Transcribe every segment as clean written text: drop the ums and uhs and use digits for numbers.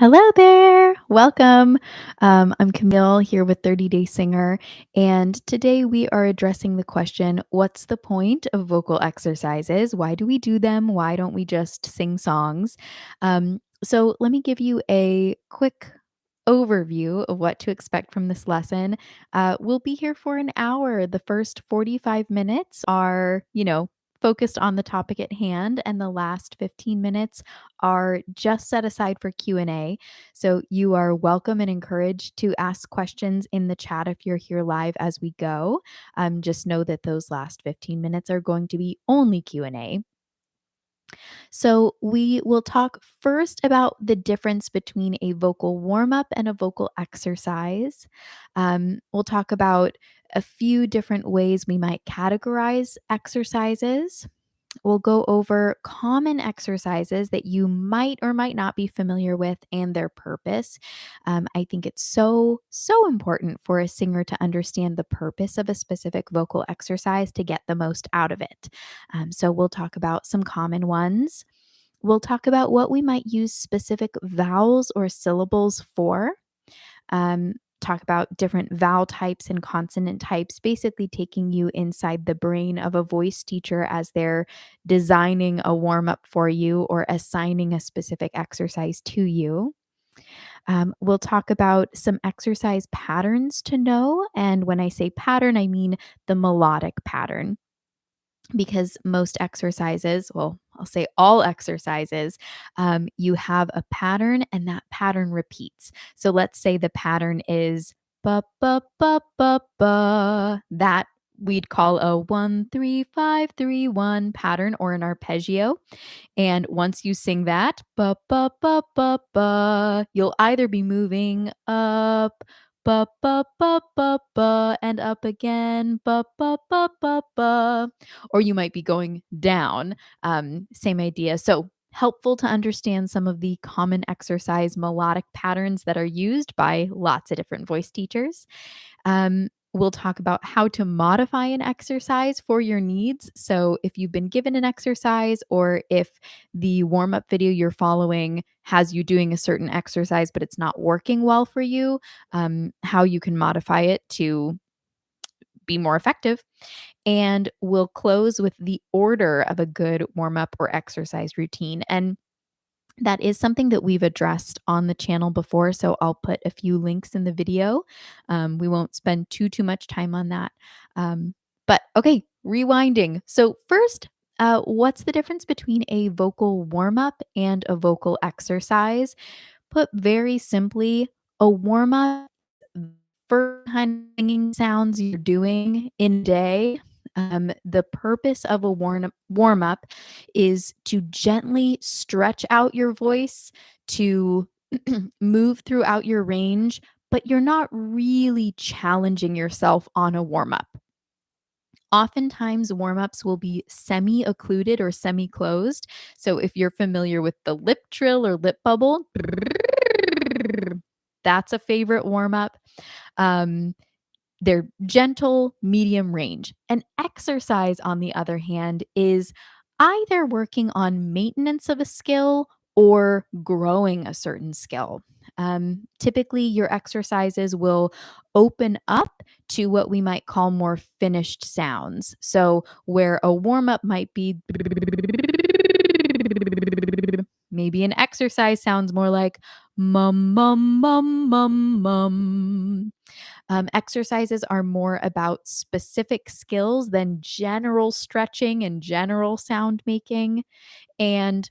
Hello there. Welcome. I'm Camille here with 30 Day Singer, and today we are addressing the question, what's the point of vocal exercises? Why do we do them? Why don't we just sing songs? So let me give you a quick overview of what to expect from this lesson. We'll be here for an hour. The first 45 minutes are, focused on the topic at hand, and the last 15 minutes are just set aside for Q&A. So you are welcome and encouraged to ask questions in the chat if you're here live as we go. Just know that those last 15 minutes are going to be only Q&A. So, we will talk first about the difference between a vocal warm up and a vocal exercise. We'll talk about a few different ways we might categorize exercises. We'll go over common exercises that you might or might not be familiar with and their purpose. I think it's so important for a singer to understand the purpose of a specific vocal exercise to get the most out of it. So, we'll talk about some common ones. We'll talk about what we might use specific vowels or syllables for. Talk about different vowel types and consonant types, basically taking you inside the brain of a voice teacher as they're designing a warm up for you or assigning a specific exercise to you. We'll talk about some exercise patterns to know. And when I say pattern, I mean the melodic pattern because most exercises, well, I'll say all exercises, you have a pattern and that pattern repeats. So let's say the pattern is ba ba ba ba ba. That we'd call a 1 3 5 3 1 pattern or an arpeggio. And once you sing that, ba ba ba ba ba, you'll either be moving up, ba ba ba ba ba, and up again, ba ba ba ba ba, or you might be going down. Same idea. So helpful to understand some of the common exercise melodic patterns that are used by lots of different voice teachers. We'll talk about how to modify an exercise for your needs. So, if you've been given an exercise or if the warm up video you're following has you doing a certain exercise, but it's not working well for you, how you can modify it to be more effective. And we'll close with the order of a good warm up or exercise routine. And that is something that we've addressed on the channel before, so I'll put a few links in the video. We won't spend too much time on that. But okay, rewinding. So first, what's the difference between a vocal warm up and a vocal exercise? Put very simply, a warm up first kind of singing sounds you're doing in a day. The purpose of a warm up is to gently stretch out your voice, to move throughout your range, but you're not really challenging yourself on a warm up. Oftentimes, warm ups will be semi occluded or semi closed. So, if you're familiar with the lip trill or lip bubble, that's a favorite warm up. Um, they're gentle, medium range. An exercise, on the other hand, is either working on maintenance of a skill or growing a certain skill. Typically, your exercises will open up to what we might call more finished sounds. So, where a warm up might be, maybe an exercise sounds more like mum, mum, mum, mum, mum. Exercises are more about specific skills than general stretching and general sound making. And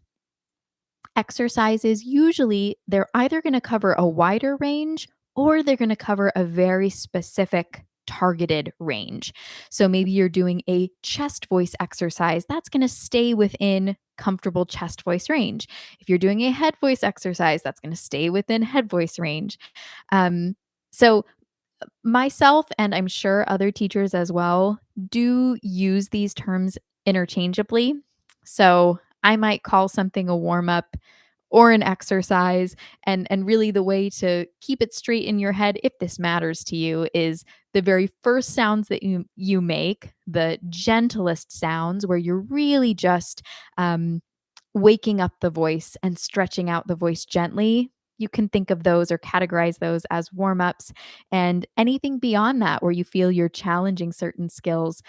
exercises, usually, they're either going to cover a wider range or they're going to cover a very specific targeted range. So maybe you're doing a chest voice exercise, that's going to stay within comfortable chest voice range. If you're doing a head voice exercise, that's going to stay within head voice range. So myself, and I'm sure other teachers as well, do use these terms interchangeably. So I might call something a warm up or an exercise, and really the way to keep it straight in your head, if this matters to you, is the very first sounds that you make, the gentlest sounds where you're really just waking up the voice and stretching out the voice gently. you can think of those or categorize those as warm-ups. And anything beyond that, where you feel you're challenging certain skills,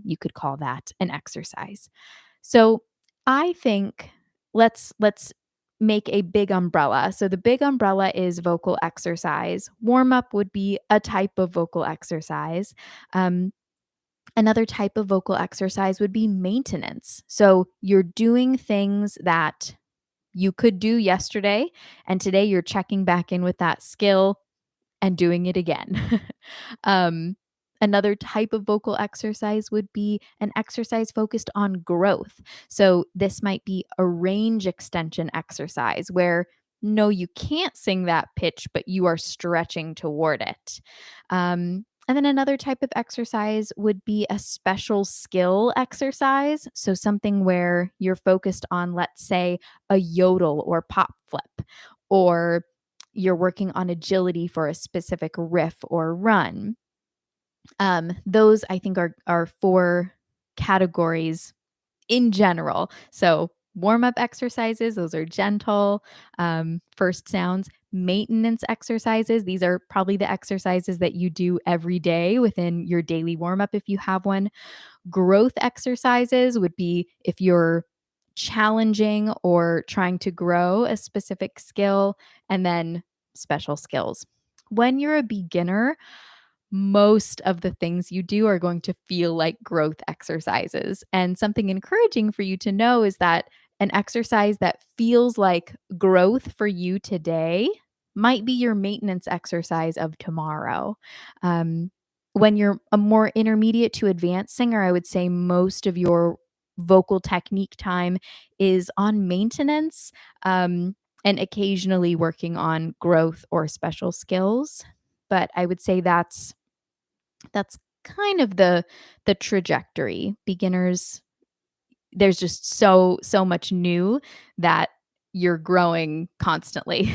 you could call that an exercise. So I think let's make a big umbrella. So the big umbrella is vocal exercise. Warm up would be a type of vocal exercise. Um, Another type of vocal exercise would be maintenance. So you're doing things that you could do yesterday, and today you're checking back in with that skill and doing it again. um, Another type of vocal exercise would be an exercise focused on growth. So, this might be a range extension exercise where no, you can't sing that pitch, but you are stretching toward it. And then another type of exercise would be a special skill exercise. So, something where you're focused on, let's say, a yodel or pop flip, or you're working on agility for a specific riff or run. Those I think are four categories in general. So warm up exercises, those are gentle, first sounds. Maintenance exercises, these are probably the exercises that you do every day within your daily warm up if you have one. Growth exercises would be if you're challenging or trying to grow a specific skill, and then special skills. When you're a beginner, most of the things you do are going to feel like growth exercises. And something encouraging for you to know is that an exercise that feels like growth for you today might be your maintenance exercise of tomorrow. Um, when you're a more intermediate to advanced singer, I would say most of your vocal technique time is on maintenance, and occasionally working on growth or special skills. But I would say that's kind of the trajectory. Beginners, there's just so much new that you're growing constantly.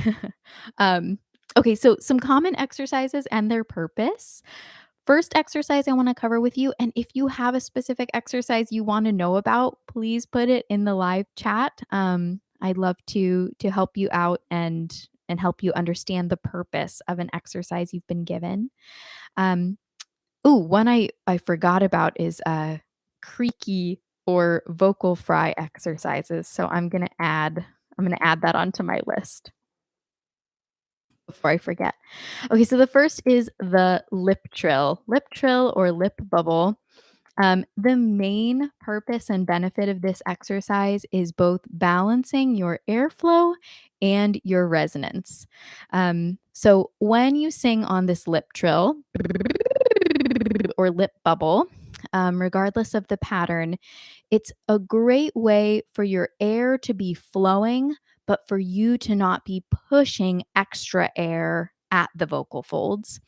Okay, so some common exercises and their purpose. First exercise I want to cover with you, and if you have a specific exercise you want to know about, please put it in the live chat. I'd love to help you out and help you understand the purpose of an exercise you've been given. Um, Ooh, one I forgot about is, creaky or vocal fry exercises, so I'm gonna add that onto my list before I forget. Okay, so the first is the lip trill. Lip trill or lip bubble. The main purpose and benefit of this exercise is both balancing your airflow and your resonance. So when you sing on this lip trill or lip bubble, regardless of the pattern, it's a great way for your air to be flowing, but for you to not be pushing extra air at the vocal folds.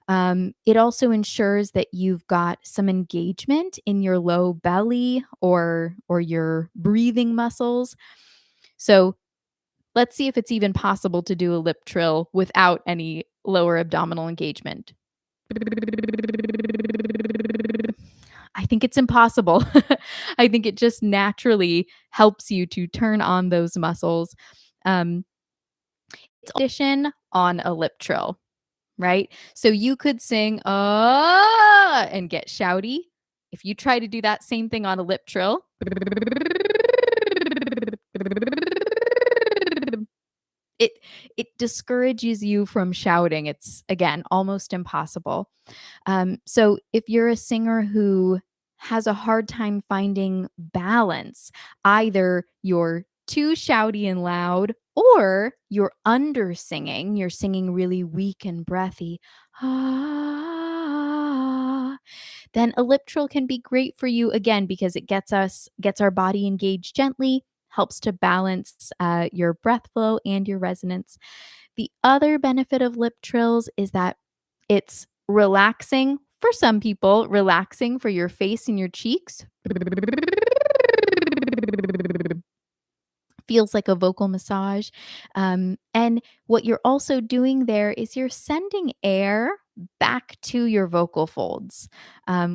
It also ensures that you've got some engagement in your low belly or your breathing muscles. So let's see if it's even possible to do a lip trill without any lower abdominal engagement. I think it's impossible. I think it just naturally helps you to turn on those muscles. Um, it's audition on a lip trill, right? So you could sing and get shouty. If you try to do that same thing on a lip trill, it it discourages you from shouting. It's again almost impossible. So if you're a singer who has a hard time finding balance, either you're too shouty and loud or you're under singing, you're singing really weak and breathy. Ah, then a lip trill can be great for you again because it gets our body engaged gently, helps to balance your breath flow and your resonance. The other benefit of lip trills is that it's relaxing for some people, relaxing for your face and your cheeks. Feels like a vocal massage. And what you're also doing there is you're sending air back to your vocal folds.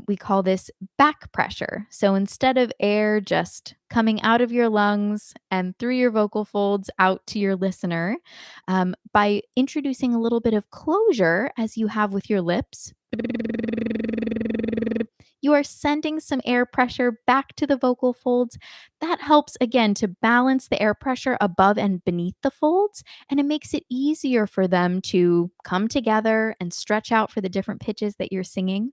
We call this back pressure. So instead of air just coming out of your lungs and through your vocal folds out to your listener, by introducing a little bit of closure as you have with your lips, you are sending some air pressure back to the vocal folds. That helps, again, to balance the air pressure above and beneath the folds, and it makes it easier for them to come together and stretch out for the different pitches that you're singing.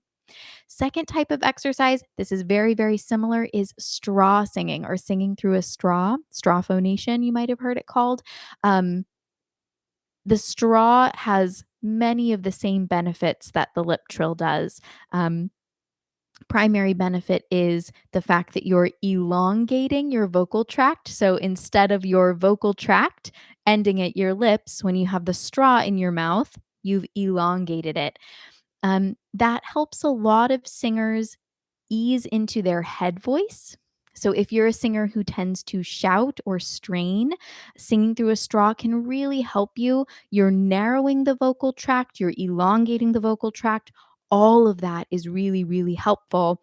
Second type of exercise, this is very, very similar, is straw singing or singing through a straw phonation, you might have heard it called. Um, the straw has many of the same benefits that the lip trill does. Primary benefit is the fact that you're elongating your vocal tract. So instead of your vocal tract ending at your lips, when you have the straw in your mouth, you've elongated it. That helps a lot of singers ease into their head voice. So if you're a singer who tends to shout or strain, singing through a straw can really help you. You're narrowing the vocal tract, you're elongating the vocal tract. All of that is really, really helpful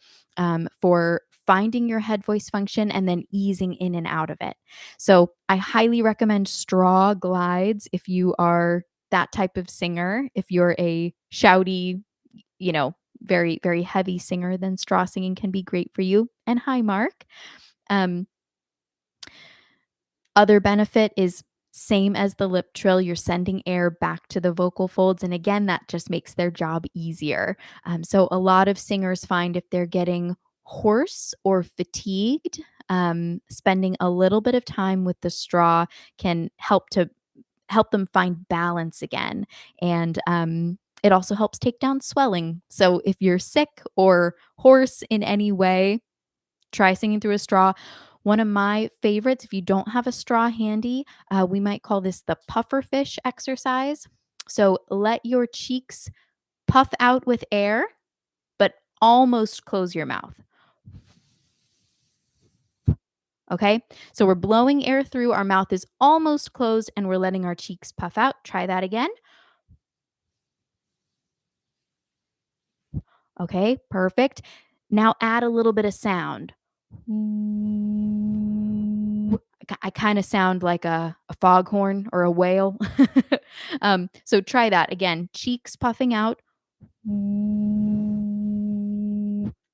for finding your head voice function and then easing in and out of it. So I highly recommend straw glides if you are that type of singer. If you're a shouty, very, very heavy singer, then straw singing can be great for you. And hi, Mark. Um, Other benefit is same as the lip trill, you're sending air back to the vocal folds. And again, that just makes their job easier. So a lot of singers find if they're getting hoarse or fatigued, spending a little bit of time with the straw can help them find balance again. And it also helps take down swelling. So if you're sick or hoarse in any way, try singing through a straw. One of my favorites, if you don't have a straw handy, we might call this the pufferfish exercise. So let your cheeks puff out with air, but almost close your mouth. Okay, so we're blowing air through, our mouth is almost closed, and we're letting our cheeks puff out. Try that again. Okay, perfect. Now add a little bit of sound. I kind of sound like a foghorn or a whale. So try that again. Cheeks puffing out.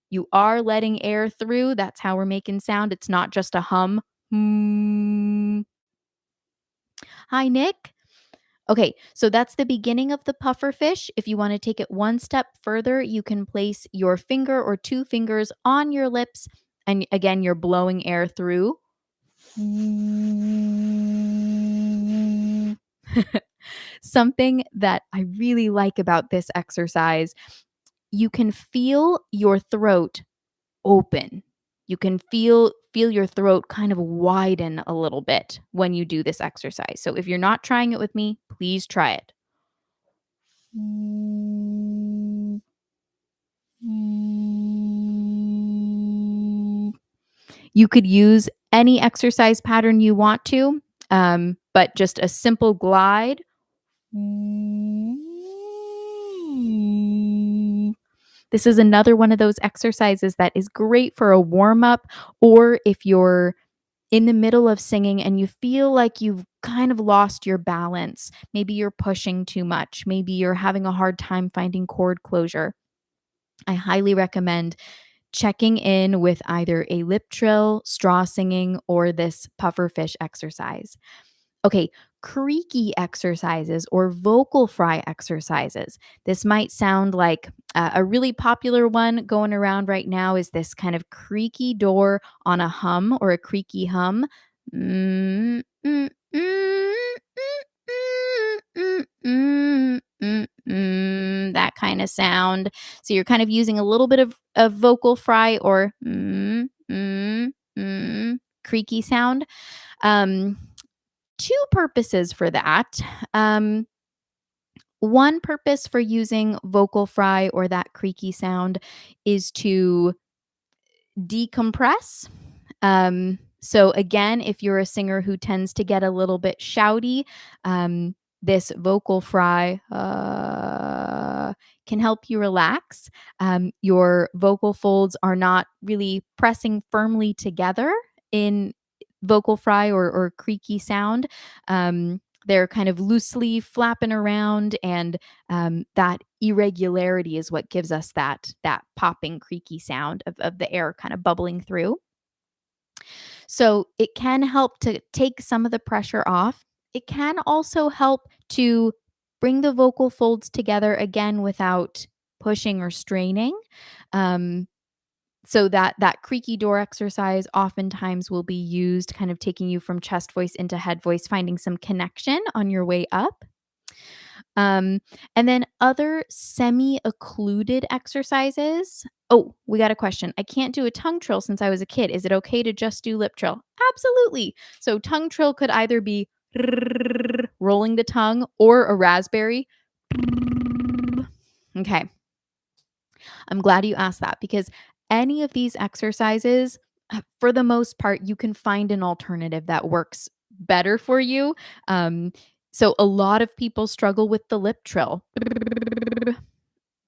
You are letting air through. That's how we're making sound. It's not just a hum. Hi, Nick. Okay, so that's the beginning of the puffer fish. If you want to take it one step further, you can place your finger or two fingers on your lips. And again, you're blowing air through. Something that I really like about this exercise, you can feel your throat open. You can feel your throat kind of widen a little bit when you do this exercise. So if you're not trying it with me, please try it. You could use any exercise pattern you want to, but just a simple glide. This is another one of those exercises that is great for a warm up, or if you're in the middle of singing and you feel like you've kind of lost your balance. Maybe you're pushing too much. Maybe you're having a hard time finding chord closure. I highly recommend checking in with either a lip trill, straw singing, or this pufferfish exercise. Okay, creaky exercises or vocal fry exercises. This might sound like a really popular one going around right now is this kind of creaky door on a hum or a creaky hum. Mm, mm, mm, that kind of sound. So you're kind of using a little bit of vocal fry or creaky sound. Two purposes for that. One purpose for using vocal fry or that creaky sound is to decompress. So again, if you're a singer who tends to get a little bit shouty, this vocal fry can help you relax. Your vocal folds are not really pressing firmly together in vocal fry or creaky sound. They're kind of loosely flapping around, and that irregularity is what gives us that popping, creaky sound of the air kind of bubbling through. So it can help to take some of the pressure off. It can also help to bring the vocal folds together again without pushing or straining. Um, so that creaky door exercise oftentimes will be used, kind of taking you from chest voice into head voice, finding some connection on your way up. Um, and then other semi-occluded exercises. Oh, we got a question. I can't do a tongue trill since I was a kid. Is it okay to just do lip trill? Absolutely. So tongue trill could either be rolling the tongue or a raspberry. Okay. I'm glad you asked that because any of these exercises, for the most part, you can find an alternative that works better for you. Um, so a lot of people struggle with the lip trill.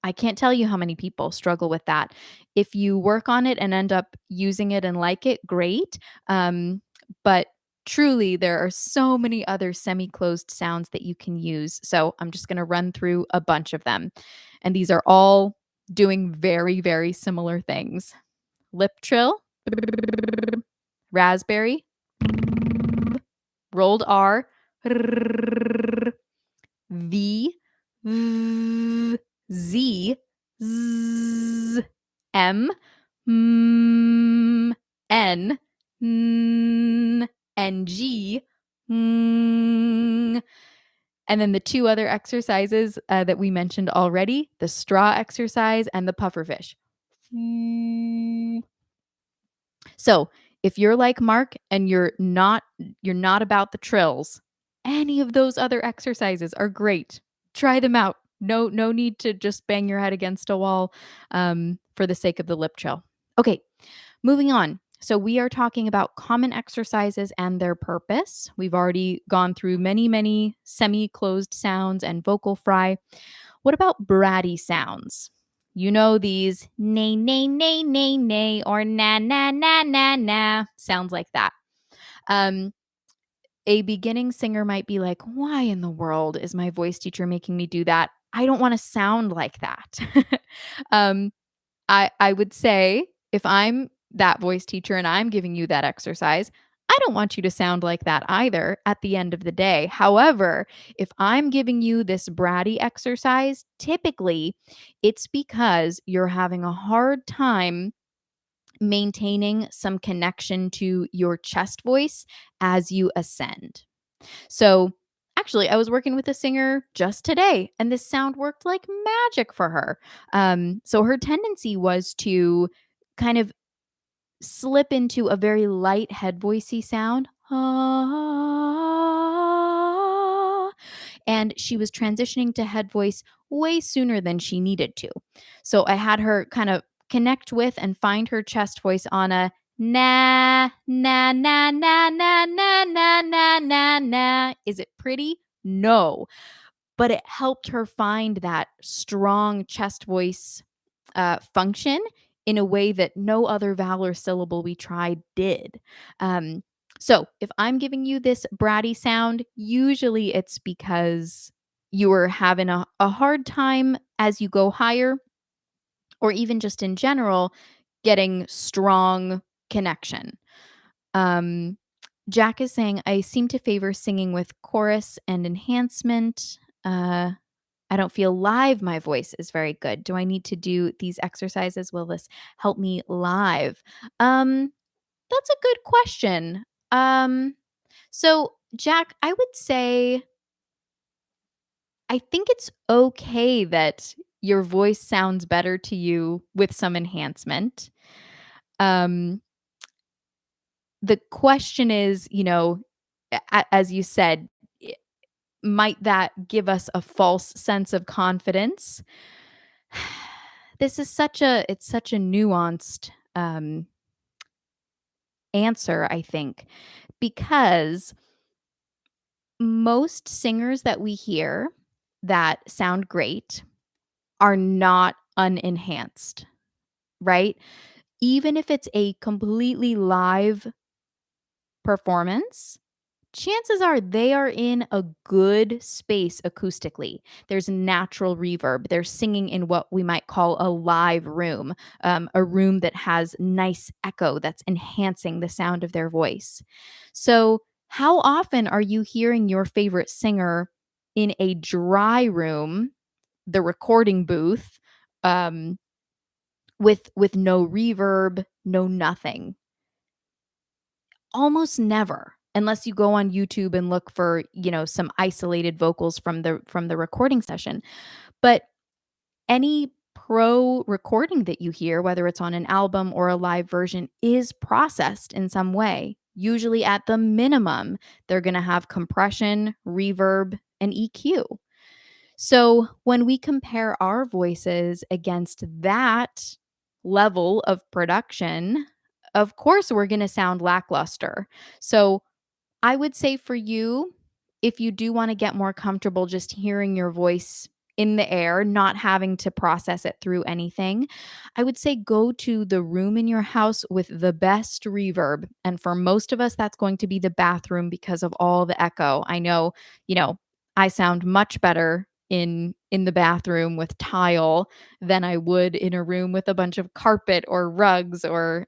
I can't tell you how many people struggle with that. If you work on it and end up using it and like it, great. But truly, there are so many other semi closed sounds that you can use. So I'm just going to run through a bunch of them. And these are all doing very, very similar things. Lip trill, raspberry, rolled R, V, V, Z, Z, M, N, and G, And then the two other exercises that we mentioned already, the straw exercise and the pufferfish. So if you're like Mark and you're not about the trills, any of those other exercises are great. Try them out. No need to just bang your head against a wall for the sake of the lip trill. Okay, moving on. So we are talking about common exercises and their purpose. We've already gone through many semi-closed sounds and vocal fry. What about bratty sounds? You know these nay, nay, nay, nay, nay, or na, na, na, na, na, sounds like that. Um, a beginning singer might be like, why in the world is my voice teacher making me do that? I don't want to sound like that. um, I would say if I'm that voice teacher and I'm giving you that exercise, I don't want you to sound like that either at the end of the day. However, if I'm giving you this bratty exercise, typically it's because you're having a hard time maintaining some connection to your chest voice as you ascend. So, actually, I was working with a singer just today, and this sound worked like magic for her. So, her tendency was to kind of slip into a very light head voicey sound. Ah, and she was transitioning to head voice way sooner than she needed to. So I had her kind of connect with and find her chest voice on a na na na na na na na na na na. Is it pretty? No, but it helped her find that strong chest voice function in a way that no other vowel or syllable we tried did. Um, so if I'm giving you this bratty sound, usually it's because you are having a hard time as you go higher, or even just in general, getting strong connection. Um, Jack is saying, I seem to favor singing with chorus and enhancement. I don't feel live my voice is very good. Do I need to do these exercises? Will this help me live? That's a good question. So Jack, I would say I think it's okay that your voice sounds better to you with some enhancement. Um, the question is, as you said, might that give us a false sense of confidence? This is such a nuanced answer, I think, because most singers that we hear that sound great are not unenhanced, right? Even if it's a completely live performance, chances are they are in a good space acoustically. There's natural reverb. They're singing in what we might call a live room, a room that has nice echo that's enhancing the sound of their voice. So, how often are you hearing your favorite singer in a dry room, the recording booth, um, with no reverb, no nothing? Almost never, unless you go on YouTube and look for, some isolated vocals from the recording session. But any pro recording that you hear, whether it's on an album or a live version, is processed in some way. Usually at the minimum, they're going to have compression, reverb, and EQ. So when we compare our voices against that level of production, of course we're going to sound lackluster. So I would say for you, if you do want to get more comfortable just hearing your voice in the air, not having to process it through anything, I would say go to the room in your house with the best reverb. And for most of us, that's going to be the bathroom because of all the echo. I know, you know, I sound much better in the bathroom with tile than I would in a room with a bunch of carpet or rugs or,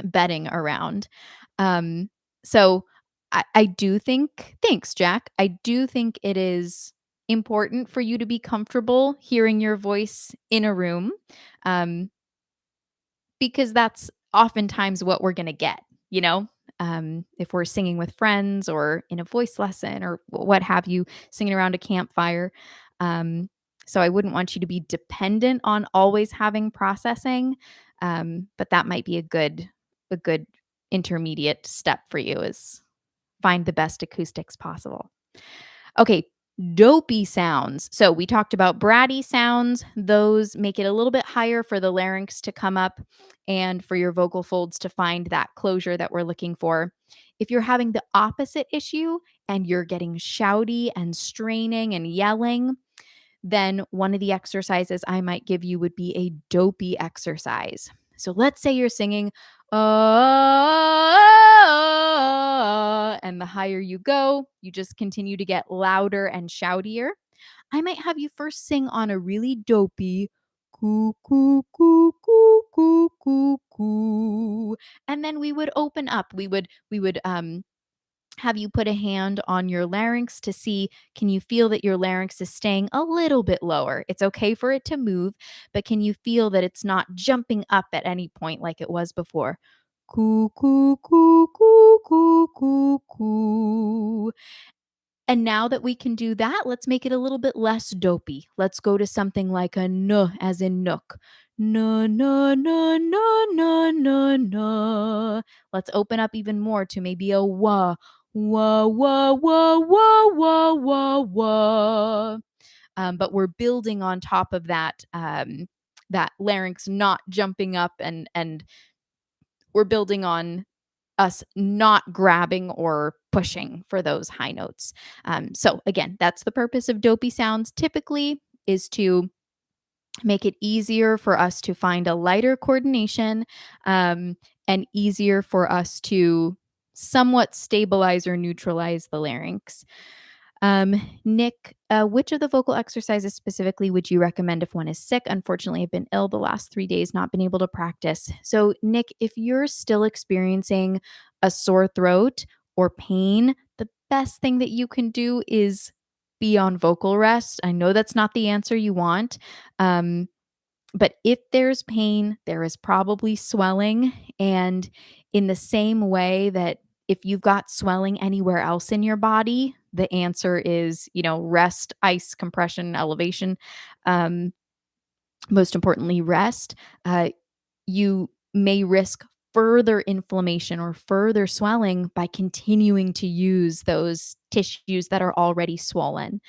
bedding around. Um, so I do think thanks, Jack. I do think it is important for you to be comfortable hearing your voice in a room, um, because that's oftentimes what we're gonna get, you know? If we're singing with friends or in a voice lesson or what have you, singing around a campfire. Um, so I wouldn't want you to be dependent on always having processing, but that might be a good intermediate step for you is find the best acoustics possible. Okay, dopey sounds. So we talked about bratty sounds. Those make it a little bit higher for the larynx to come up and for your vocal folds to find that closure that we're looking for. If you're having the opposite issue and you're getting shouty and straining and yelling, then one of the exercises I might give you would be a dopey exercise. So let's say you're singing, and the higher you go, you just continue to get louder and shoutier. I might have you first sing on a really dopey coo coo coo coo coo coo coo, and then we would open up. We would have you put a hand on your larynx to see, can you feel that your larynx is staying a little bit lower? It's okay for it to move, but can you feel that it's not jumping up at any point like it was before? Coo coo coo coo coo coo coo. And now that we can do that, let's make it a little bit less dopey. Let's go to something like a n, as in nook. No, no, no, no, no, no, no. Let's open up even more to maybe a wah, wah, wah, wah, wah, wah, wah, wah. But we're building on top of that larynx not jumping up, and we're building on us not grabbing or pushing for those high notes. So again, that's the purpose of dopey sounds typically, is to make it easier for us to find a lighter coordination, and easier for us to somewhat stabilize or neutralize the larynx. Nick, which of the vocal exercises specifically would you recommend if one is sick? Unfortunately, I've been ill the last 3 days, not been able to practice. So, Nick, if you're still experiencing a sore throat or pain, the best thing that you can do is be on vocal rest. I know that's not the answer you want. Um, but if there's pain, there is probably swelling. And in the same way that if you've got swelling anywhere else in your body, the answer is, rest, ice, compression, elevation. Um, Most importantly, rest. You may risk further inflammation or further swelling by continuing to use those tissues that are already swollen.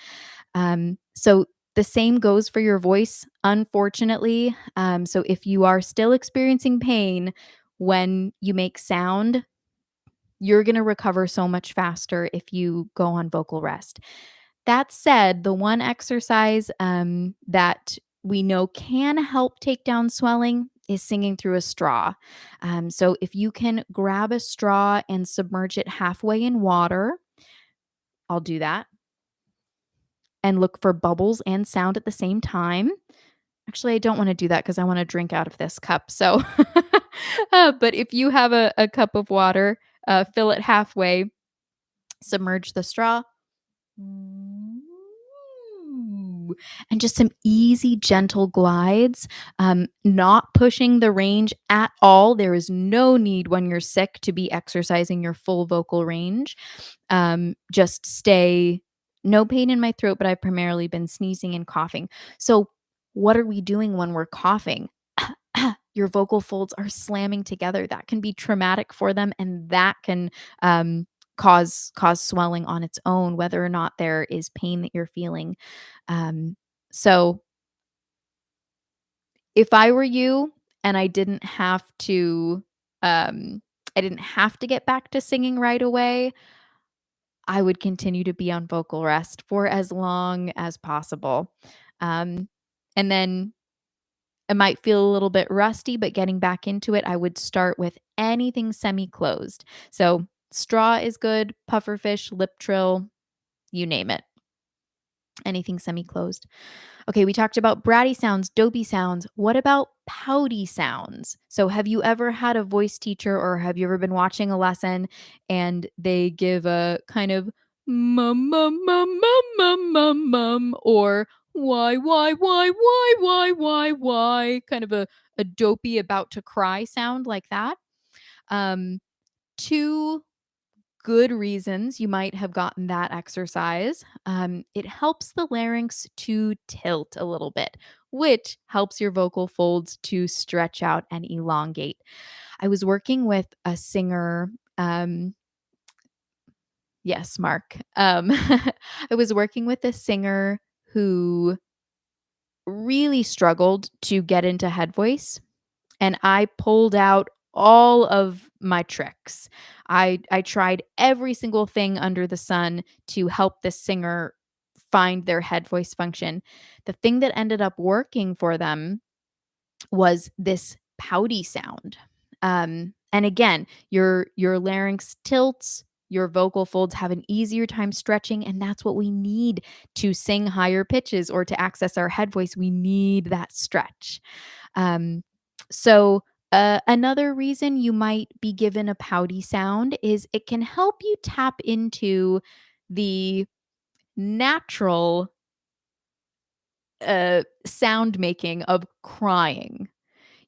So the same goes for your voice, unfortunately. So if you are still experiencing pain when you make sound, you're going to recover so much faster if you go on vocal rest. That said, the one exercise that we know can help take down swelling is singing through a straw. So if you can grab a straw and submerge it halfway in water, I'll do that, and look for bubbles and sound at the same time. Actually, I don't want to do that because I want to drink out of this cup. So, but if you have a cup of water, fill it halfway, submerge the straw, and just some easy, gentle glides, not pushing the range at all. There is no need when you're sick to be exercising your full vocal range. Just stay, no pain in my throat, but I've primarily been sneezing and coughing. So, what are we doing when we're coughing? Your vocal folds are slamming together. That can be traumatic for them, and that can cause swelling on its own, whether or not there is pain that you're feeling. So if I were you and um, I didn't have to get back to singing right away, I would continue to be on vocal rest for as long as possible. Um, and then it might feel a little bit rusty, but getting back into it, I would start with anything semi-closed. So straw is good, pufferfish, lip trill, you name it. Anything semi-closed. Okay, we talked about bratty sounds, dopey sounds. What about pouty sounds? So, have you ever had a voice teacher or have you ever been watching a lesson and they give a kind of mum, mum, mum, mum, mum, mum, mum, or why, kind of a dopey about to cry sound like that? Um, two good reasons you might have gotten that exercise. It helps the larynx to tilt a little bit, which helps your vocal folds to stretch out and elongate. I was working with a singer. Yes, Mark. I was working with a singer who really struggled to get into head voice, and I pulled out all of my tricks. I tried every single thing under the sun to help this singer find their head voice function. The thing that ended up working for them was this pouty sound. And again, your larynx tilts, your vocal folds have an easier time stretching, and that's what we need to sing higher pitches or to access our head voice. We need that stretch. Um, so, another reason you might be given a pouty sound is it can help you tap into the natural sound making of crying.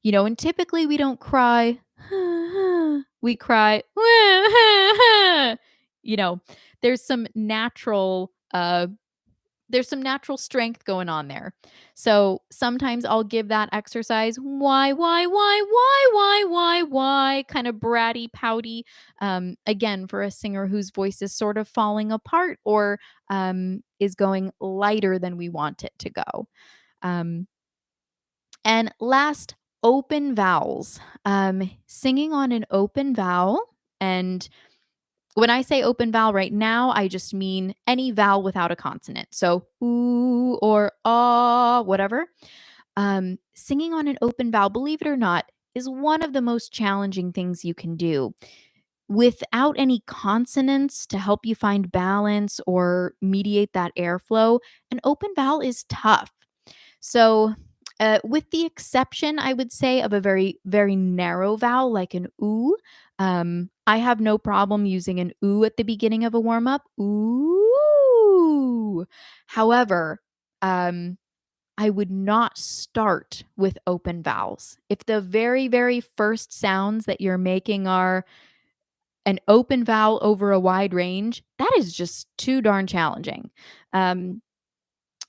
And typically we don't cry, we cry, you know, there's some natural there's some natural strength going on there. So sometimes I'll give that exercise, why, kind of bratty, pouty. Again, for a singer whose voice is sort of falling apart or is going lighter than we want it to go. Um, and last, open vowels. Singing on an open vowel, and when I say open vowel right now, I just mean any vowel without a consonant. So ooh or ah, whatever. Singing on an open vowel, believe it or not, is one of the most challenging things you can do. Without any consonants to help you find balance or mediate that airflow, an open vowel is tough. So, with the exception, I would say, of a very, very narrow vowel like an ooh, I have no problem using an ooh at the beginning of a warm up. Ooh. However, um, I would not start with open vowels. If the very, very first sounds that you're making are an open vowel over a wide range, that is just too darn challenging. Um,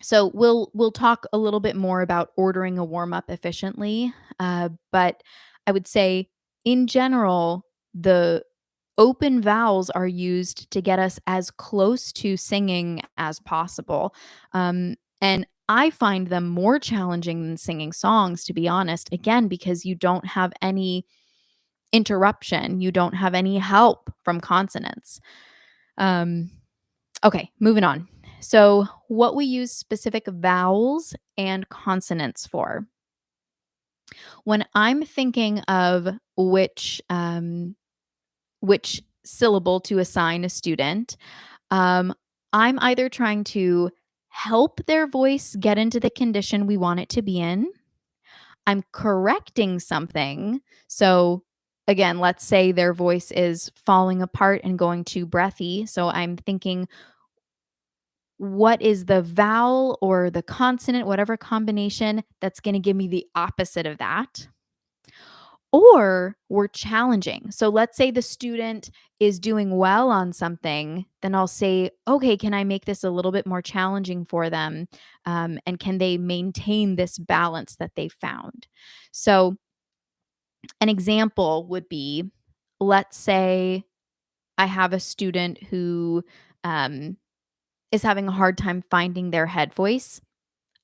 so we'll talk a little bit more about ordering a warm up efficiently, but I would say in general the open vowels are used to get us as close to singing as possible, and I find them more challenging than singing songs, to be honest. Again, because you don't have any interruption, you don't have any help from consonants. Um, okay, moving on. So, what we use specific vowels and consonants for. When I'm thinking of which syllable to assign a student, um, I'm either trying to help their voice get into the condition we want it to be in. I'm correcting something. So, again, let's say their voice is falling apart and going too breathy. So, I'm thinking, what is the vowel or the consonant, whatever combination that's going to give me the opposite of that? Or we're challenging. So let's say the student is doing well on something, then I'll say, okay, can I make this a little bit more challenging for them? And can they maintain this balance that they found? So, an example would be, let's say I have a student who um, is having a hard time finding their head voice.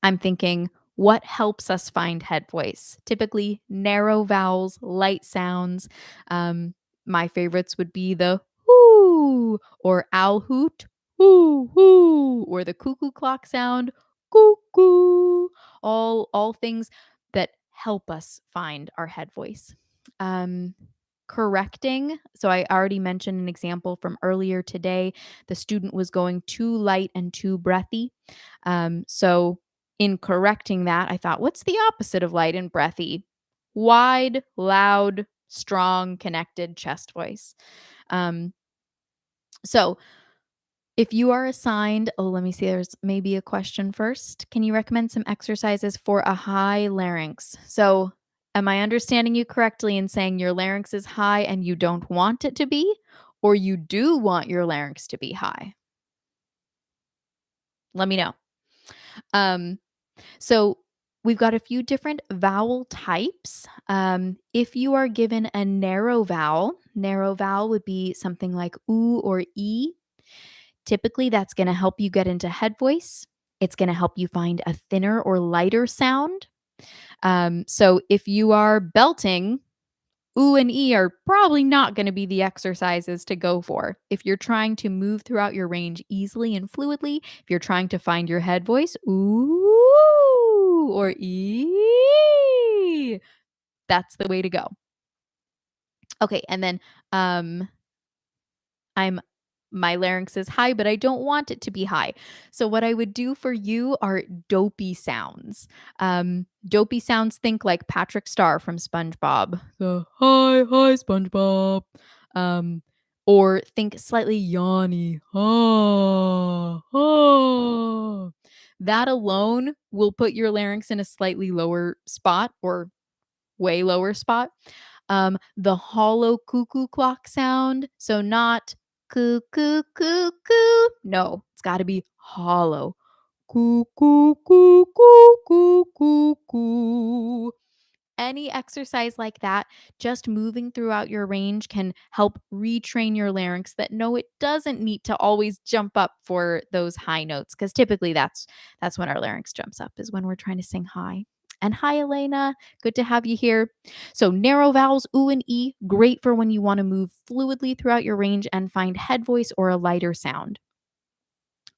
I'm thinking, what helps us find head voice? Typically, narrow vowels, light sounds. Um, my favorites would be the whoo or owl hoot, whoo, whoo, or the cuckoo clock sound, cuckoo. All things that help us find our head voice. Um, Correcting. So I already mentioned an example from earlier today. The student was going too light and too breathy. So in correcting that, I thought, what's the opposite of light and breathy? Wide, loud, strong, connected chest voice. Um, so if you are assigned, oh, let me see, there's maybe a question first. Can you recommend some exercises for a high larynx? So, am I understanding you correctly in saying your larynx is high and you don't want it to be, or you do want your larynx to be high? Let me know. Um, So we've got a few different vowel types. If you are given a narrow vowel would be something like oo or e. Typically, that's going to help you get into head voice. It's going to help you find a thinner or lighter sound. So if you are belting, ooh and E are probably not going to be the exercises to go for. If you're trying to move throughout your range easily and fluidly, if you're trying to find your head voice, ooh or E, that's the way to go. Okay, and then um I'm my larynx is high, but I don't want it to be high. So what I would do for you are dopey sounds. Dopey sounds, think like Patrick Star from SpongeBob. The hi SpongeBob. Um, or think slightly yawny. That alone will put your larynx in a slightly lower spot or way lower spot. The hollow cuckoo clock sound. So not coo coo coo coo. No, it's got to be hollow. Coo coo coo coo coo coo coo. Any exercise like that, just moving throughout your range can help retrain your larynx that no, it doesn't need to always jump up for those high notes because typically that's when our larynx jumps up is when we're trying to sing high. And hi, Elena. Good to have you here. So, narrow vowels, oo and e, great for when you want to move fluidly throughout your range and find head voice or a lighter sound.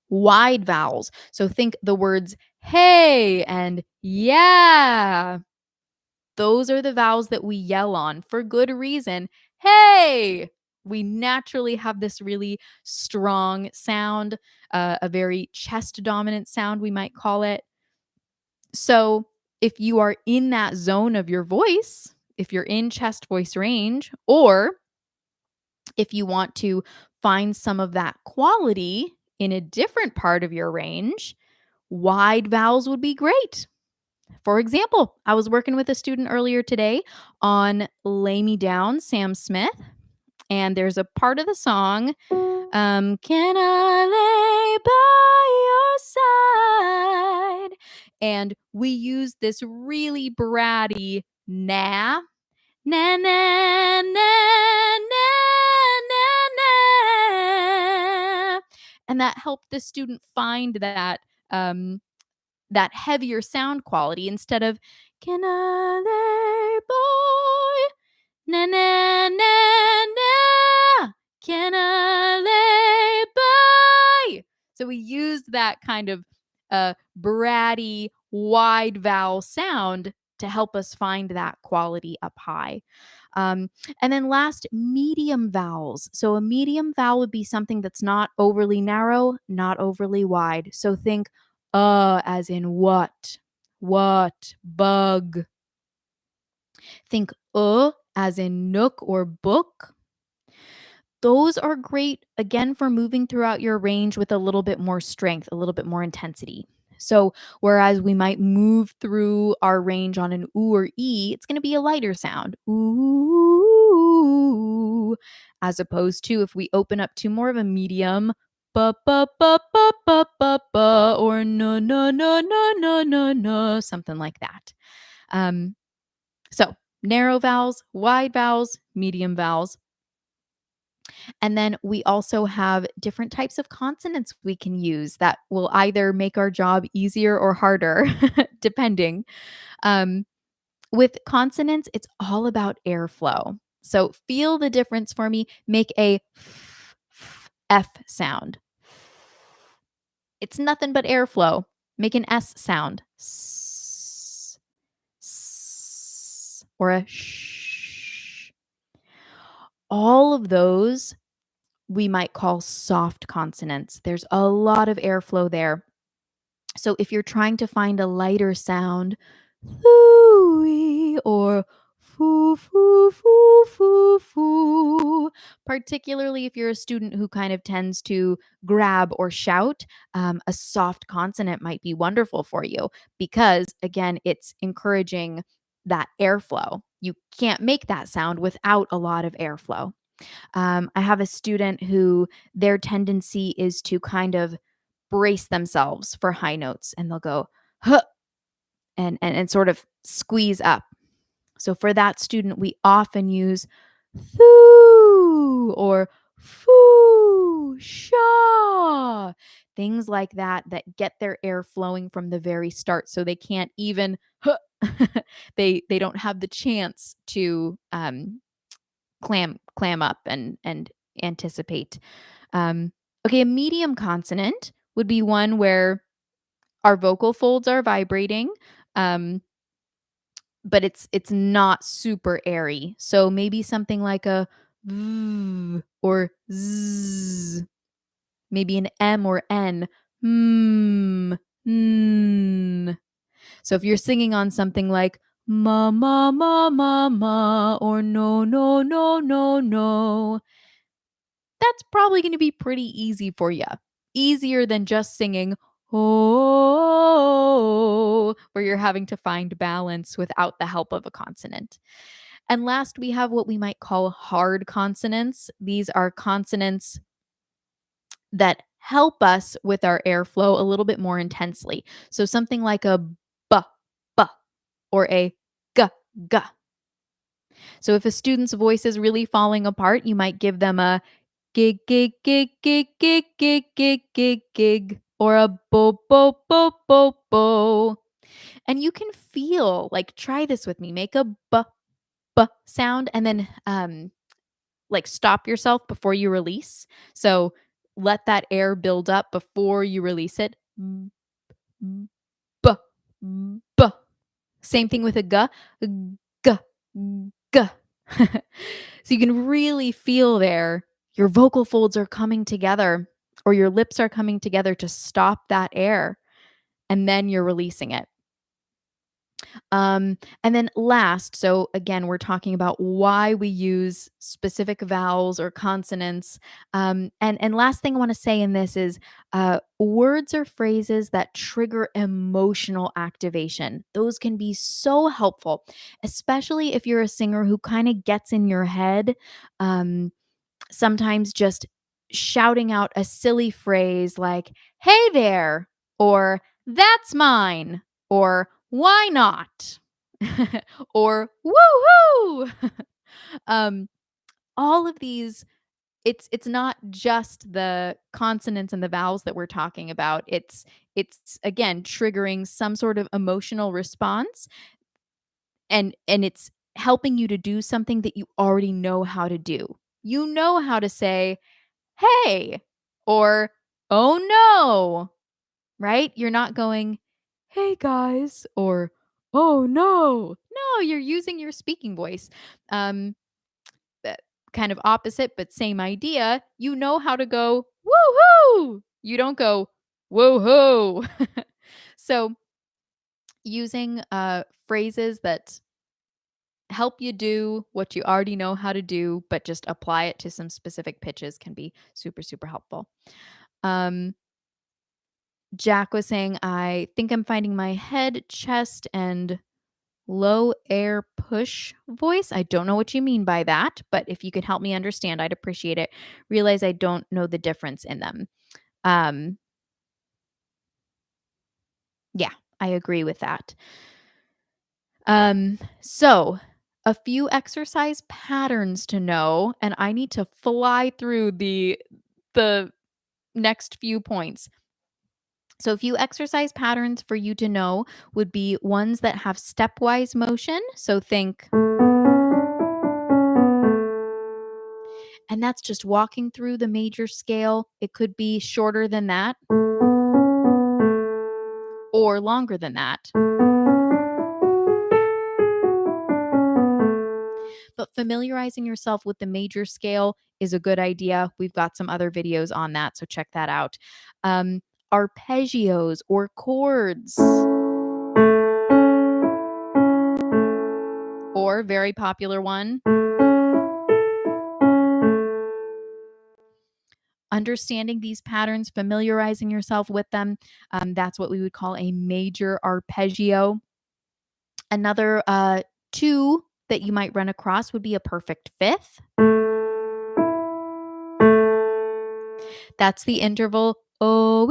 Wide vowels. So, think the words hey and yeah. Those are the vowels that we yell on for good reason. Hey! We naturally have this really strong sound, a very chest dominant sound, we might call it. So, if you are in that zone of your voice, if you're in chest voice range, or if you want to find some of that quality in a different part of your range, wide vowels would be great. For example, I was working with a student earlier today on Lay Me Down, Sam Smith, and there's a part of the song, Can I lay by your side? And we use this really bratty na, na, na, na, na, na, na. And that helped the student find um, that heavier sound quality instead of can I lay boy na na na na can I lay by. So we used that kind of bratty, wide vowel sound to help us find that quality up high. Um, and then last, medium vowels. So a medium vowel would be something that's not overly narrow, not overly wide. So think as in what, bug. Think as in nook or book. Those are great, again, for moving throughout your range with a little bit more strength, a little bit more intensity. So, whereas we might move through our range on an oo or e, it's going to be a lighter sound. Ooh, as opposed to if we open up to more of a medium, ba ba ba ba ba ba ba, or no no no no no no no, something like that. Um, so narrow vowels, wide vowels, medium vowels. And then we also have different types of consonants we can use that will either make our job easier or harder, depending. Um, with consonants, it's all about airflow. So feel the difference for me. Make a F sound. It's nothing but airflow. Make an S sound. Or a sh. All of those we might call soft consonants. There's a lot of airflow there. So if you're trying to find a lighter sound, or foo, foo, foo, foo, foo, particularly if you're a student who kind of tends to grab or shout, a soft consonant might be wonderful for you because, again, it's encouraging that airflow. You can't make that sound without a lot of airflow. I have a student who their tendency is to kind of brace themselves for high notes and they'll go, huh, and sort of squeeze up. So for that student, we often use thoo or foo, sha, things like that that get their air flowing from the very start so they can't even, huh, they don't have the chance to clam up and anticipate. Okay, a medium consonant would be one where our vocal folds are vibrating, um, but it's not super airy. So maybe something like a v or z, maybe an m or n. Mm. So if you're singing on something like ma ma ma ma ma or no no no no no, that's probably going to be pretty easy for you. Easier than just singing oh, where you're having to find balance without the help of a consonant. And last, we have what we might call hard consonants. These are consonants that help us with our airflow a little bit more intensely. So something like a b, b, or a g, g. So if a student's voice is really falling apart, you might give them a gig, gig, gig, gig, gig, gig, gig, gig, gig, or a bo, bo, bo, bo, bo. And you can feel, like, try this with me. Make a b, b sound and then like stop yourself before you release. So let that air build up before you release it. B, b, b. Same thing with a g, g, g. So you can really feel there your vocal folds are coming together or your lips are coming together to stop that air and then you're releasing it. And then last, so again, we're talking about why we use specific vowels or consonants. And last thing I want to say in this is words or phrases that trigger emotional activation. Those can be so helpful, especially if you're a singer who kind of gets in your head. Sometimes just shouting out a silly phrase like, hey there, or that's mine, or why not? Or woohoo! um, all of these, it's not just the consonants and the vowels that we're talking about. It's again triggering some sort of emotional response and it's helping you to do something that you already know how to do. You know how to say, "Hey," or oh no, right? You're not going, hey guys, or oh no. No, you're using your speaking voice. That kind of opposite, but same idea. You know how to go, woohoo. You don't go, woohoo. So using phrases that help you do what you already know how to do, but just apply it to some specific pitches can be super, super helpful. Um, Jack was saying, I think I'm finding my head, chest, and low air push voice. I don't know what you mean by that, but if you could help me understand, I'd appreciate it. Realize I don't know the difference in them. Um, yeah, I agree with that. So a few exercise patterns to know, and I need to fly through the next few points. So a few exercise patterns for you to know would be ones that have stepwise motion. So think, and that's just walking through the major scale. It could be shorter than that or longer than that. But familiarizing yourself with the major scale is a good idea. We've got some other videos on that, so check that out. Um, Arpeggios or chords, or very popular one, understanding these patterns, familiarizing yourself with them. That's what we would call a major arpeggio. Another two that you might run across would be a perfect fifth. That's the interval oh.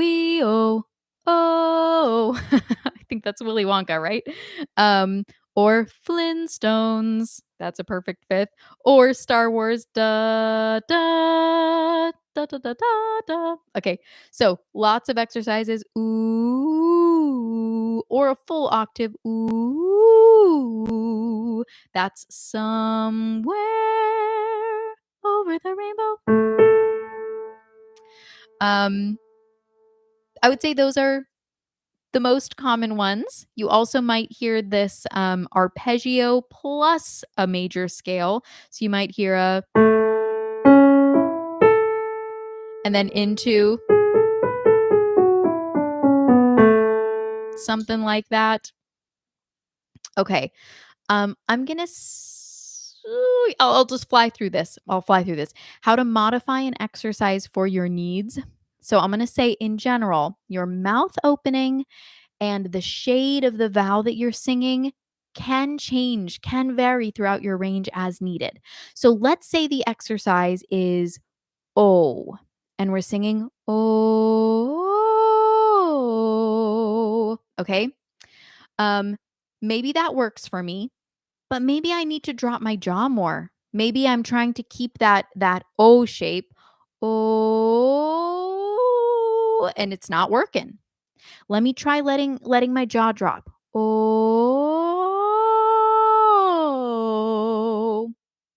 I think that's Willy Wonka, right? Um, or Flintstones. That's a perfect fifth. Or Star Wars. Da da da da da da da. Okay, so lots of exercises. Ooh, or a full octave. Ooh, that's somewhere over the rainbow. I would say those are the most common ones. You also might hear this arpeggio plus a major scale. So you might hear a, and then into something like that. Okay. I'm gonna. I'll just fly through this. I'll fly through this. How to modify an exercise for your needs. So I'm gonna say in general, your mouth opening and the shade of the vowel that you're singing can change, can vary throughout your range as needed. So let's say the exercise is O, and we're singing O. Okay. Um, Maybe that works for me, but maybe I need to drop my jaw more. Maybe I'm trying to keep that O shape. Oh, and it's not working. Let me try letting my jaw drop. Oh.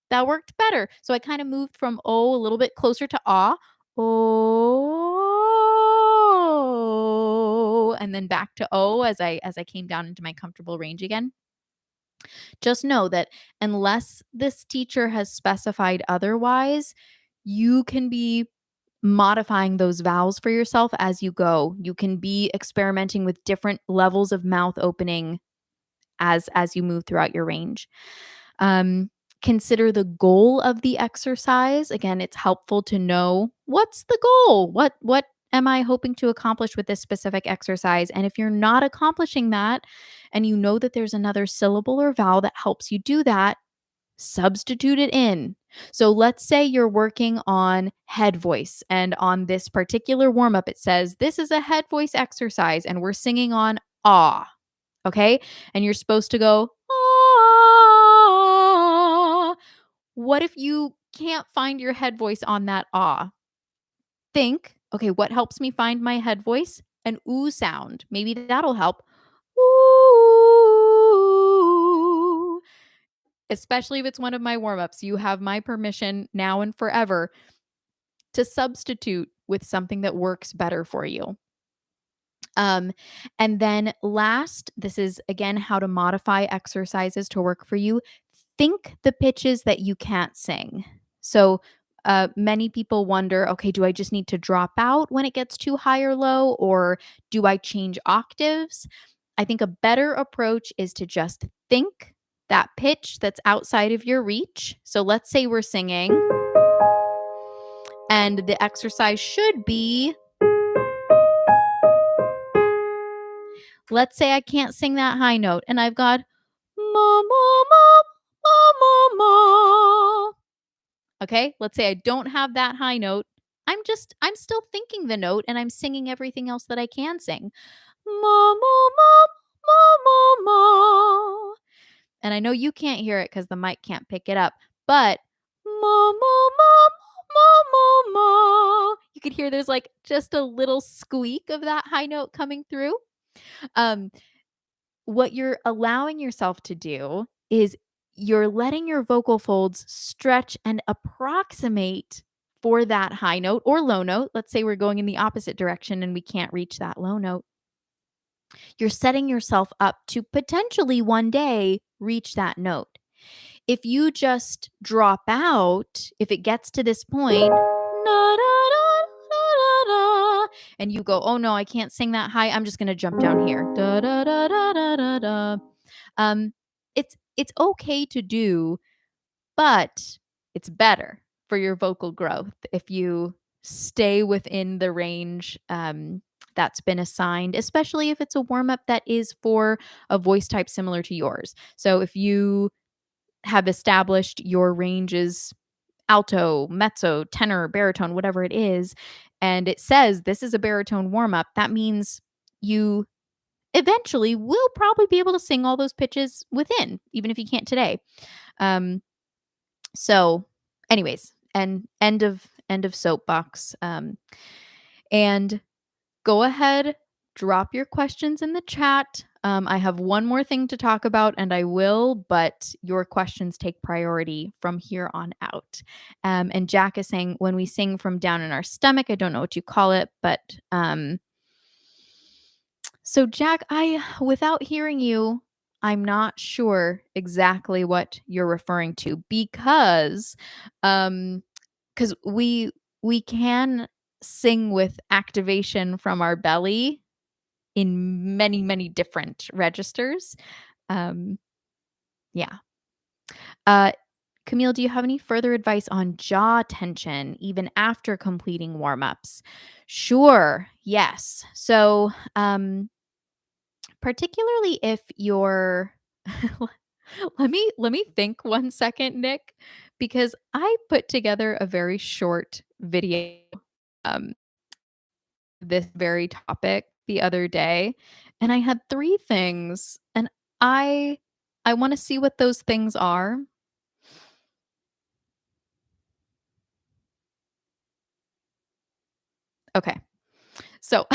That worked better. So I kind of moved from O a little bit closer to ah. Oh. And then back to O as I came down into my comfortable range again. Just know that unless this teacher has specified otherwise, you can be modifying those vowels for yourself as you go. You can be experimenting with different levels of mouth opening as you move throughout your range. Um, Consider the goal of the exercise. Again, it's helpful to know what's the goal. What am I hoping to accomplish with this specific exercise? And if you're not accomplishing that and you know that there's another syllable or vowel that helps you do that, substitute it in. So let's say you're working on head voice, and on this particular warm up, it says, this is a head voice exercise, and we're singing on ah. Okay. And you're supposed to go, ah. What if you can't find your head voice on that ah? Think, okay, what helps me find my head voice? An ooh sound. Maybe that'll help. Ooh. Especially if it's one of my warm ups. You have my permission now and forever to substitute with something that works better for you. Um, and then last, this is again how to modify exercises to work for you. Think the pitches that you can't sing. So, many people wonder, okay, do I just need to drop out when it gets too high or low, or do I change octaves? I think a better approach is to just think that pitch that's outside of your reach. So, let's say we're singing, and the exercise should be, let's say I can't sing that high note and I've got ma, ma, ma, ma, ma, ma. Okay, let's say I don't have that high note. I'm still thinking the note and I'm singing everything else that I can sing. Ma, ma, ma, ma, ma, ma. And I know you can't hear it because the mic can't pick it up, but ma, ma, ma, ma, ma, ma. You could hear there's like just a little squeak of that high note coming through. Um, what you're allowing yourself to do is you're letting your vocal folds stretch and approximate for that high note or low note. Let's say we're going in the opposite direction and we can't reach that low note. You're setting yourself up to potentially one day reach that note. If you just drop out, if it gets to this point, and you go, oh no, I can't sing that high. I'm just going to jump down here. Da, da, da, da, da, da, da. Um, it's okay to do, but it's better for your vocal growth if you stay within the range that's been assigned, especially if it's a warm up that is for a voice type similar to yours. So if you have established your ranges alto, mezzo, tenor, baritone, whatever it is, and it says this is a baritone warm up, that means you eventually will probably be able to sing all those pitches within, even if you can't today. Um, so, anyways, and end of soapbox. And go ahead, drop your questions in the chat. I have one more thing to talk about, and I will, but your questions take priority from here on out. And Jack is saying, when we sing from down in our stomach, I don't know what you call it, but so Jack, without hearing you, I'm not sure exactly what you're referring to because we can sing with activation from our belly in many, many different registers. Um, yeah. Uh, Camille, do you have any further advice on jaw tension even after completing warm-ups? Sure. Yes. So, particularly if you're let me think 1 second, Nick, because I put together a very short video um this very topic the other day, and I had 3 things, and I I wanna see what those things are. Okay. So,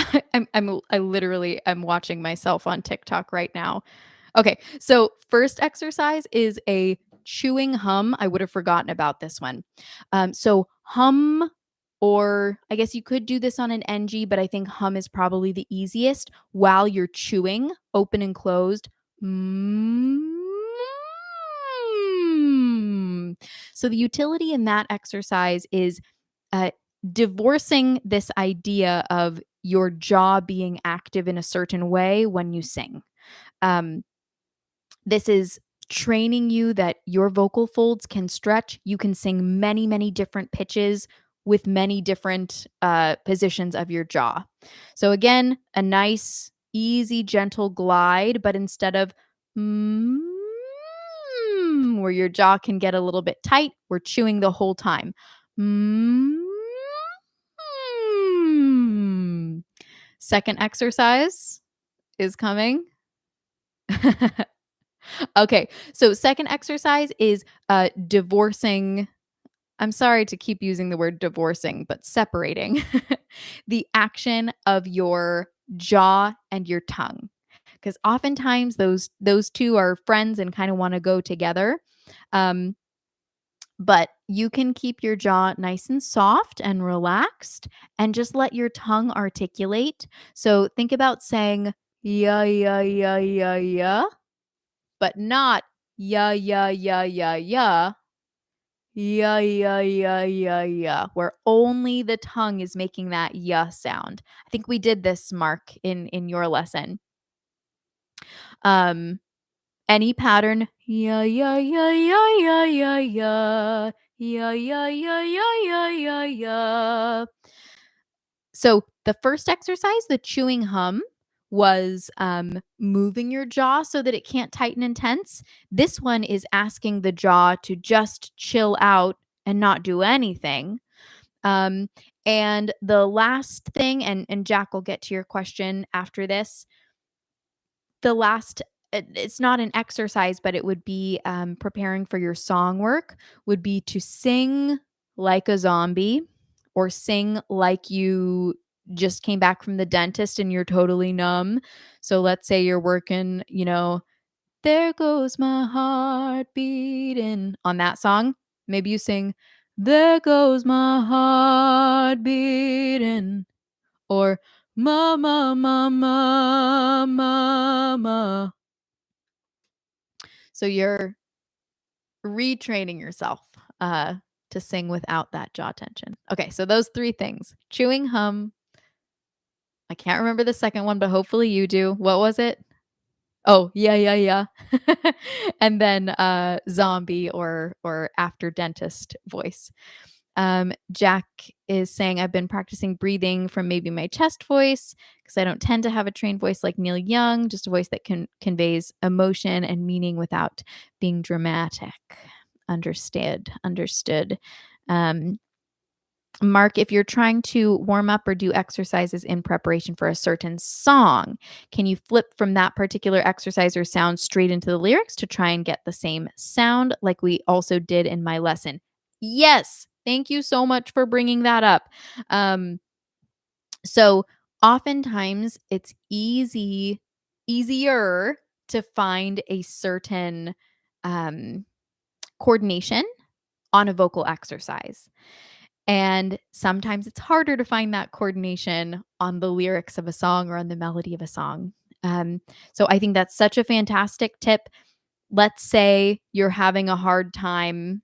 I literally am watching myself on TikTok right now. Okay, so first exercise is a chewing hum. I would have forgotten about this one. So hum, or I guess you could do this on an NG, but I think hum is probably the easiest while you're chewing, open and closed. Mm. So the utility in that exercise is uh, divorcing this idea of your jaw being active in a certain way when you sing. Um, this is training you that your vocal folds can stretch. You can sing many, many different pitches with many different positions of your jaw. So, again, a nice, easy, gentle glide, but instead of mm, where your jaw can get a little bit tight, we're chewing the whole time. Mm. Second exercise is coming. Okay, so second exercise is divorcing. I'm sorry to keep using the word divorcing, but separating the action of your jaw and your tongue, because oftentimes those two are friends and kind of want to go together. Um, But you can keep your jaw nice and soft and relaxed and just let your tongue articulate. So think about saying yeah, yeah, yeah, yeah, yeah, but not yeah, yeah, yeah, yeah, yeah. Yeah, yeah, yeah, yeah, yeah, where only the tongue is making that yeah sound. I think we did this, Mark, in your lesson. Um, any pattern, yeah, yeah, yeah, yeah, yeah, yeah, yeah, yeah, yeah, yeah, yeah, yeah, yeah, yeah. So the first exercise, the chewing hum, was moving your jaw so that it can't tighten and tense. This one is asking the jaw to just chill out and not do anything. Um, and the last thing, and Jack will get to your question after this. The last, it's not an exercise, but it would be preparing for your song work. Would be to sing like a zombie, or sing like you just came back from the dentist and you're totally numb. So let's say you're working, there goes my heart beating on that song. Maybe you sing, there goes my heart beating, or mama, mama, mama. So you're retraining yourself uh, to sing without that jaw tension. Okay, so those three things: chewing, hum. I can't remember the second one, but hopefully you do. What was it? Oh, yeah, yeah, yeah. And then zombie, or after dentist voice. Jack is saying, I've been practicing breathing from maybe my chest voice because I don't tend to have a trained voice like Neil Young, just a voice that conveys emotion and meaning without being dramatic. Understood. Um, Mark, if you're trying to warm up or do exercises in preparation for a certain song, can you flip from that particular exercise or sound straight into the lyrics to try and get the same sound like we also did in my lesson? Yes. Thank you so much for bringing that up. Um, so oftentimes it's easier to find a certain um, coordination on a vocal exercise. And sometimes it's harder to find that coordination on the lyrics of a song or on the melody of a song. So I think that's such a fantastic tip. Let's say you're having a hard time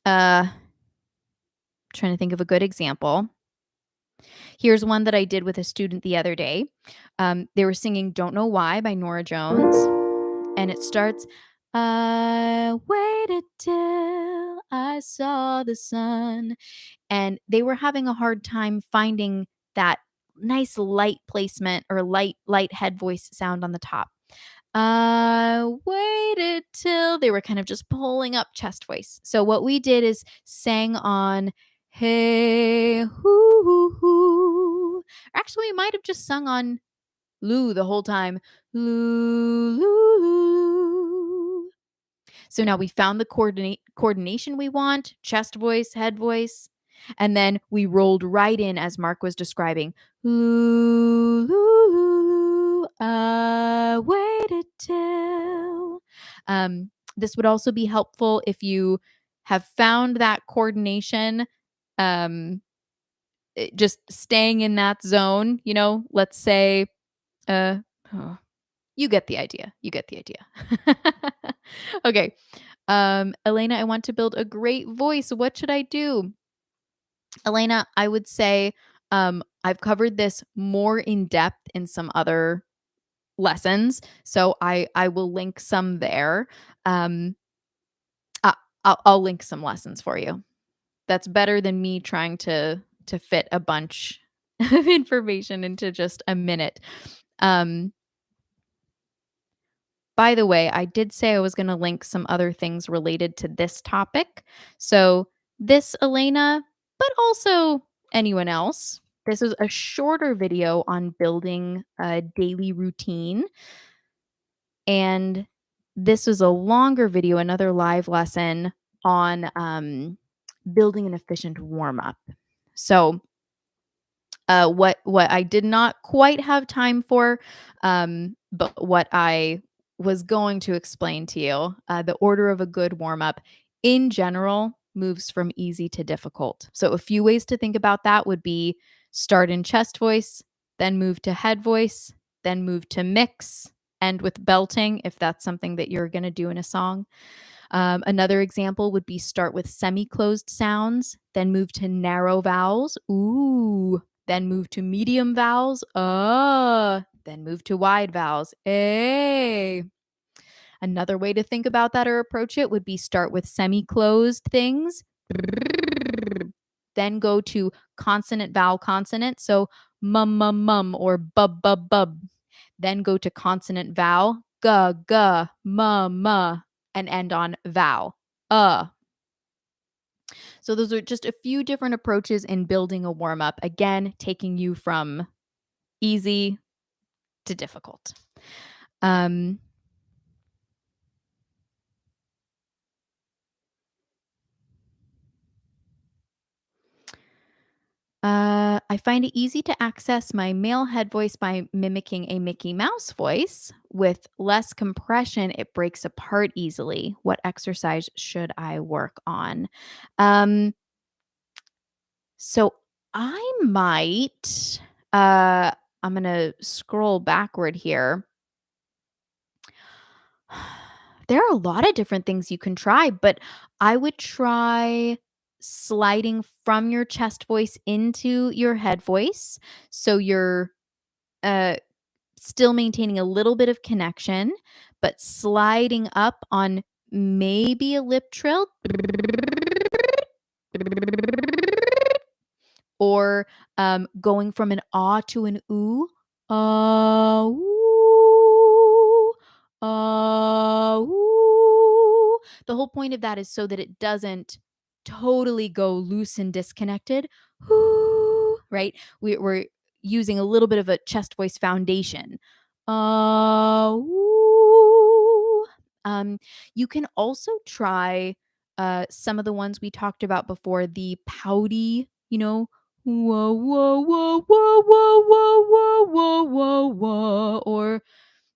trying to think of a good example. Here's one that I did with a student the other day. They were singing Don't Know Why by Norah Jones, and it starts, I waited till I saw the sun. And they were having a hard time finding that nice light placement or light head voice sound on the top. I waited till they were kind of just pulling up chest voice. So what we did is sang on hey hoo hoo hoo. Actually, we might have just sung on Lou the whole time. Lou lou lou. So now we found the coordination we want, chest voice, head voice, and then we rolled right in as Mark was describing. Loo, loo, loo, loo, I waited till. This would also be helpful if you have found that coordination, um, just staying in that zone. Let's say, uh, oh, you get the idea. Okay. Elena, I want to build a great voice. What should I do? Elena, I would say I've covered this more in depth in some other lessons, so I will link some there. Um, I'll link some lessons for you. That's better than me trying to fit a bunch of information into just a minute. By the way, I did say I was going to link some other things related to this topic. So, this, Elena, but also anyone else, this is a shorter video on building a daily routine. And this is a longer video, another live lesson on building an efficient warm up. So, what I did not quite have time for, but what I was going to explain to you, the order of a good warm up in general, moves from easy to difficult. So a few ways to think about that would be start in chest voice, then move to head voice, then move to mix, end with belting if that's something that you're going to do in a song. Another example would be start with semi-closed sounds, then move to narrow vowels, ooh, then move to medium vowels, then move to wide vowels, eh. Another way to think about that or approach it would be start with semi-closed things, then go to consonant vowel consonant, so mum mum mum or bub bub bub. Then go to consonant vowel, g g, ma ma, and end on vowel, uh. So those are just a few different approaches in building a warm up. Again, taking you from easy to difficult. Um, I find it easy to access my male head voice by mimicking a Mickey Mouse voice. With less compression, it breaks apart easily. What exercise should I work on? Um, so I might, I'm going to scroll backward here. There are a lot of different things you can try, but I would try sliding from your chest voice into your head voice. So you're uh, still maintaining a little bit of connection, but sliding up on maybe a lip trill or going from an ah to an ooh. Ooh, ooh. The whole point of that is so that it doesn't totally go loose and disconnected. Ooh, right? We're using a little bit of a chest voice foundation. Ooh. Um, you can also try some of the ones we talked about before, the pouty, whoa, whoa, whoa, whoa, whoa, whoa, whoa, whoa, whoa, whoa, or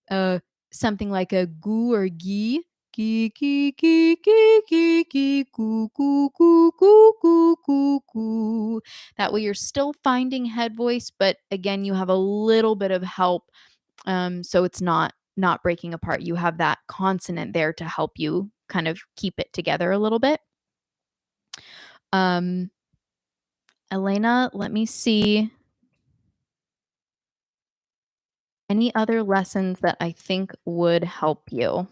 uh, something like a goo or gee, gee, gee, gee, gee, gee, gee, goo, goo, goo, goo, goo, goo, goo. That way you're still finding head voice, but again, you have a little bit of help, so it's not breaking apart. You have that consonant there to help you kind of keep it together a little bit. Um, Elena, let me see any other lessons that I think would help you.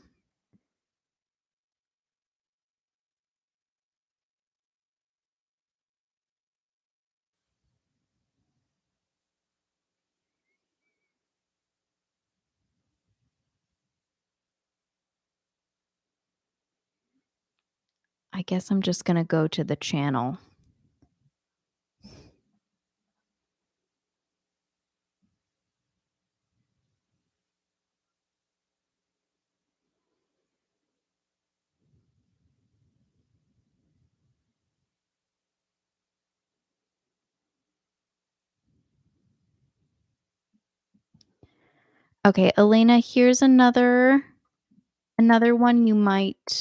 I guess I'm just gonna go to the channel. Okay, Elena, here's another one you might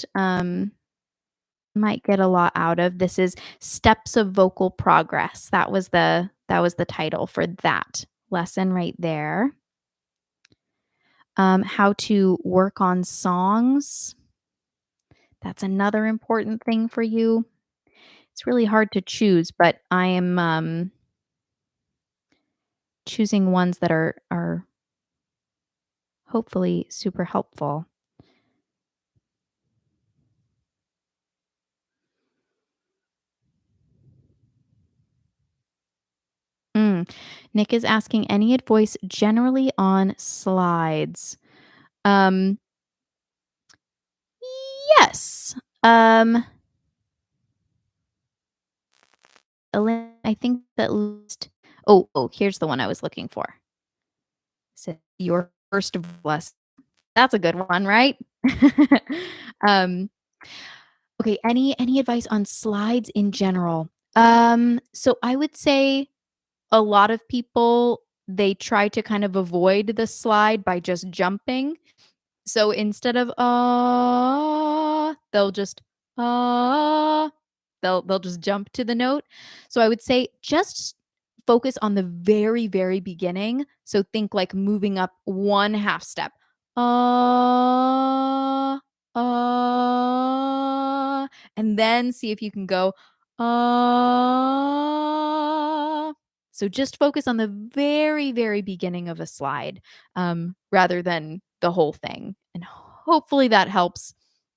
get a lot out of. This is Steps of Vocal Progress. That was the title for that lesson right there. How to work on songs. That's another important thing for you. It's really hard to choose, but I am choosing ones that are hopefully super helpful. Mm. Nick is asking any advice generally on slides. Um, yes. I think that list. Oh, here's the one I was looking for. So your first lesson. That's a good one, right? um, okay. Any advice on slides in general? So I would say a lot of people, they try to kind of avoid the slide by just jumping. So instead of they'll just ah. They'll just jump to the note. So I would say just focus on the very, very beginning. So think like moving up one half step. Ah, ah, and then see if you can go ah. So just focus on the very, very beginning of a slide rather than the whole thing. And hopefully that helps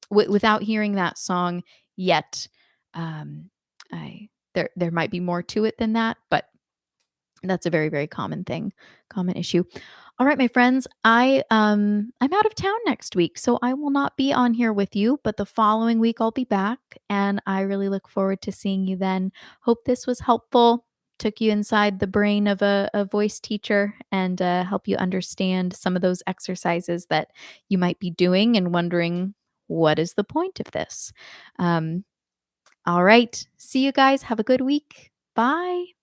without hearing that song yet. I there might be more to it than that, but that's a very, very common thing, common issue. All right, my friends, I'm out of town next week, so I will not be on here with you, but the following week I'll be back, and I really look forward to seeing you then. Hope this was helpful. Took you inside the brain of a voice teacher and help you understand some of those exercises that you might be doing and wondering what is the point of this. Um, all right, see you guys. Have a good week. Bye.